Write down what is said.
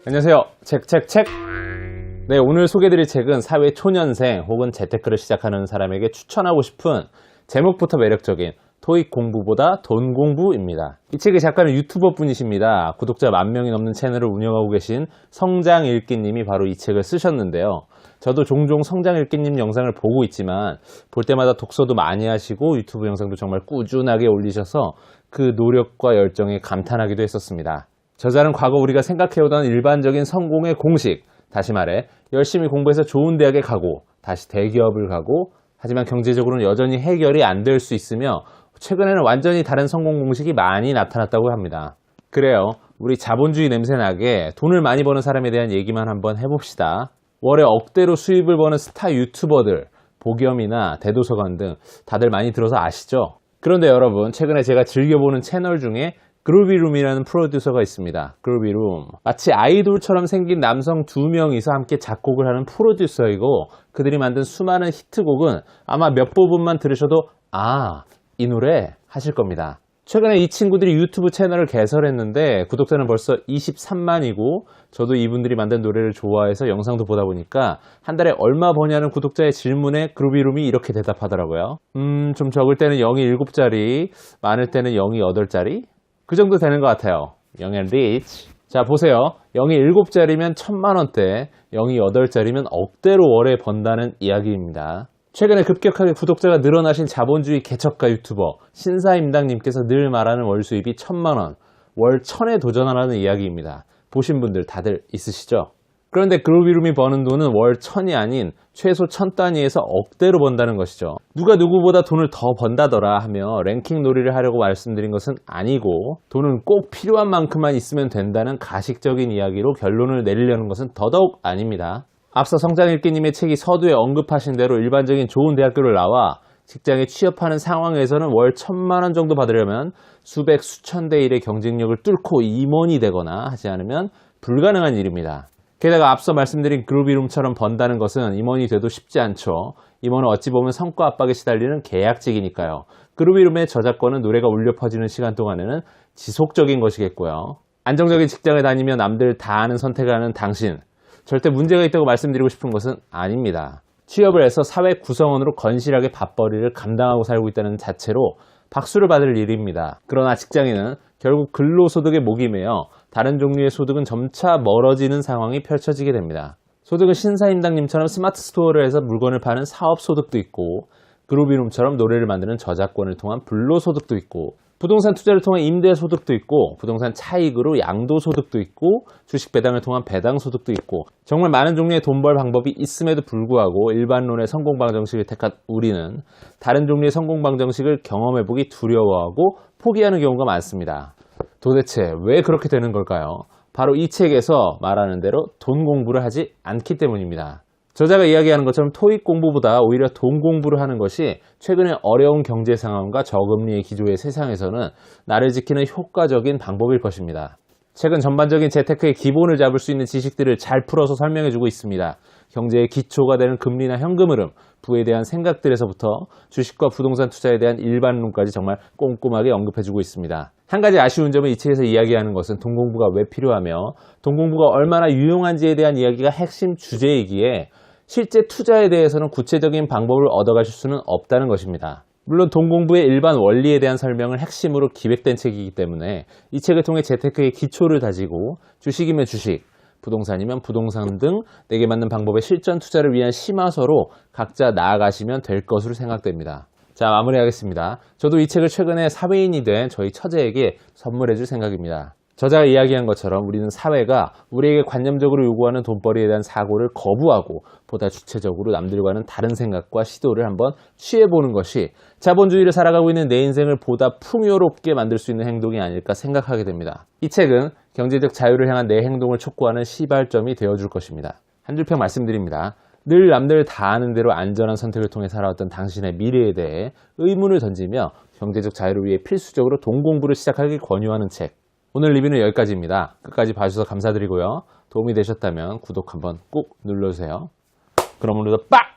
안녕하세요. 책. 네, 오늘 소개해드릴 책은 사회 초년생 혹은 재테크를 시작하는 사람에게 추천하고 싶은 제목부터 매력적인 토익 공부보다 돈 공부입니다. 이 책의 작가는 유튜버 분이십니다. 구독자 10,000명이 넘는 채널을 운영하고 계신 성장읽기님이 바로 이 책을 쓰셨는데요. 저도 종종 성장읽기님 영상을 보고 있지만 볼 때마다 독서도 많이 하시고 유튜브 영상도 정말 꾸준하게 올리셔서 그 노력과 열정에 감탄하기도 했었습니다. 저자는 과거 우리가 생각해오던 일반적인 성공의 공식, 다시 말해 열심히 공부해서 좋은 대학에 가고 다시 대기업을 가고 하지만 경제적으로는 여전히 해결이 안 될 수 있으며 최근에는 완전히 다른 성공 공식이 많이 나타났다고 합니다. 그래요. 우리 자본주의 냄새나게 돈을 많이 버는 사람에 대한 얘기만 한번 해봅시다. 월에 억대로 수입을 버는 스타 유튜버들, 보겸이나 대도서관 등 다들 많이 들어서 아시죠? 그런데 여러분, 최근에 제가 즐겨보는 채널 중에 그루비룸이라는 프로듀서가 있습니다. 그루비룸. 마치 아이돌처럼 생긴 남성 2명이서 함께 작곡을 하는 프로듀서이고 그들이 만든 수많은 히트곡은 아마 몇 부분만 들으셔도 이 노래 하실 겁니다. 최근에 이 친구들이 유튜브 채널을 개설했는데 구독자는 벌써 23만이고 저도 이분들이 만든 노래를 좋아해서 영상도 보다 보니까 한 달에 얼마 버냐는 구독자의 질문에 그루비룸이 이렇게 대답하더라고요. 좀 적을 때는 0이 7자리, 많을 때는 0이 8자리? 그 정도 되는 것 같아요. 영앤 리치. 자, 보세요. 0이 7자리면 1,000만원대, 0이 8자리면 억대로 월에 번다는 이야기입니다. 최근에 급격하게 구독자가 늘어나신 자본주의 개척가 유튜버 신사임당님께서 늘 말하는 월 수입이 1,000만원, 월 1,000에 도전하라는 이야기입니다. 보신 분들 다들 있으시죠? 그런데 그루비룸이 버는 돈은 월 1,000이 아닌 최소 1,000단위에서 억대로 번다는 것이죠. 누가 누구보다 돈을 더 번다더라 하며 랭킹 놀이를 하려고 말씀드린 것은 아니고 돈은 꼭 필요한 만큼만 있으면 된다는 가식적인 이야기로 결론을 내리려는 것은 더더욱 아닙니다. 앞서 성장읽기님의 책이 서두에 언급하신 대로 일반적인 좋은 대학교를 나와 직장에 취업하는 상황에서는 월 1,000만원 정도 받으려면 수백 수천 대 1의 경쟁력을 뚫고 임원이 되거나 하지 않으면 불가능한 일입니다. 게다가 앞서 말씀드린 그루비룸처럼 번다는 것은 임원이 돼도 쉽지 않죠. 임원은 어찌 보면 성과 압박에 시달리는 계약직이니까요. 그루비룸의 저작권은 노래가 울려 퍼지는 시간 동안에는 지속적인 것이겠고요. 안정적인 직장에 다니며 남들 다 아는 선택을 하는 당신, 절대 문제가 있다고 말씀드리고 싶은 것은 아닙니다. 취업을 해서 사회 구성원으로 건실하게 밥벌이를 감당하고 살고 있다는 자체로 박수를 받을 일입니다. 그러나 직장인은 결국 근로소득에 목이 메어 다른 종류의 소득은 점차 멀어지는 상황이 펼쳐지게 됩니다. 소득은 신사임당님처럼 스마트 스토어를 해서 물건을 파는 사업소득도 있고 그루비룸처럼 노래를 만드는 저작권을 통한 불로소득도 있고 부동산 투자를 통한 임대소득도 있고 부동산 차익으로 양도소득도 있고 주식 배당을 통한 배당소득도 있고 정말 많은 종류의 돈 벌 방법이 있음에도 불구하고 일반론의 성공방정식을 택한 우리는 다른 종류의 성공방정식을 경험해보기 두려워하고 포기하는 경우가 많습니다. 도대체 왜 그렇게 되는 걸까요? 바로 이 책에서 말하는 대로 돈 공부를 하지 않기 때문입니다. 저자가 이야기하는 것처럼 토익 공부보다 오히려 돈 공부를 하는 것이 최근의 어려운 경제 상황과 저금리의 기조의 세상에서는 나를 지키는 효과적인 방법일 것입니다. 책은 전반적인 재테크의 기본을 잡을 수 있는 지식들을 잘 풀어서 설명해주고 있습니다. 경제의 기초가 되는 금리나 현금 흐름, 부에 대한 생각들에서부터 주식과 부동산 투자에 대한 일반론까지 정말 꼼꼼하게 언급해주고 있습니다. 한 가지 아쉬운 점은 이 책에서 이야기하는 것은 돈 공부가 왜 필요하며 돈 공부가 얼마나 유용한지에 대한 이야기가 핵심 주제이기에 실제 투자에 대해서는 구체적인 방법을 얻어가실 수는 없다는 것입니다. 물론 돈 공부의 일반 원리에 대한 설명을 핵심으로 기획된 책이기 때문에 이 책을 통해 재테크의 기초를 다지고 주식이면 주식, 부동산이면 부동산 등 내게 맞는 방법의 실전 투자를 위한 심화서로 각자 나아가시면 될 것으로 생각됩니다. 자, 마무리하겠습니다. 저도 이 책을 최근에 사회인이 된 저희 처제에게 선물해 줄 생각입니다. 저자가 이야기한 것처럼 우리는 사회가 우리에게 관념적으로 요구하는 돈벌이에 대한 사고를 거부하고 보다 주체적으로 남들과는 다른 생각과 시도를 한번 취해보는 것이 자본주의를 살아가고 있는 내 인생을 보다 풍요롭게 만들 수 있는 행동이 아닐까 생각하게 됩니다. 이 책은 경제적 자유를 향한 내 행동을 촉구하는 시발점이 되어줄 것입니다. 한 줄 평 말씀드립니다. 늘 남들 다 아는 대로 안전한 선택을 통해 살아왔던 당신의 미래에 대해 의문을 던지며 경제적 자유를 위해 필수적으로 돈 공부를 시작하길 권유하는 책. 오늘 리뷰는 여기까지입니다. 끝까지 봐주셔서 감사드리고요. 도움이 되셨다면 구독 한번 꼭 눌러주세요. 그럼 오늘도 빡!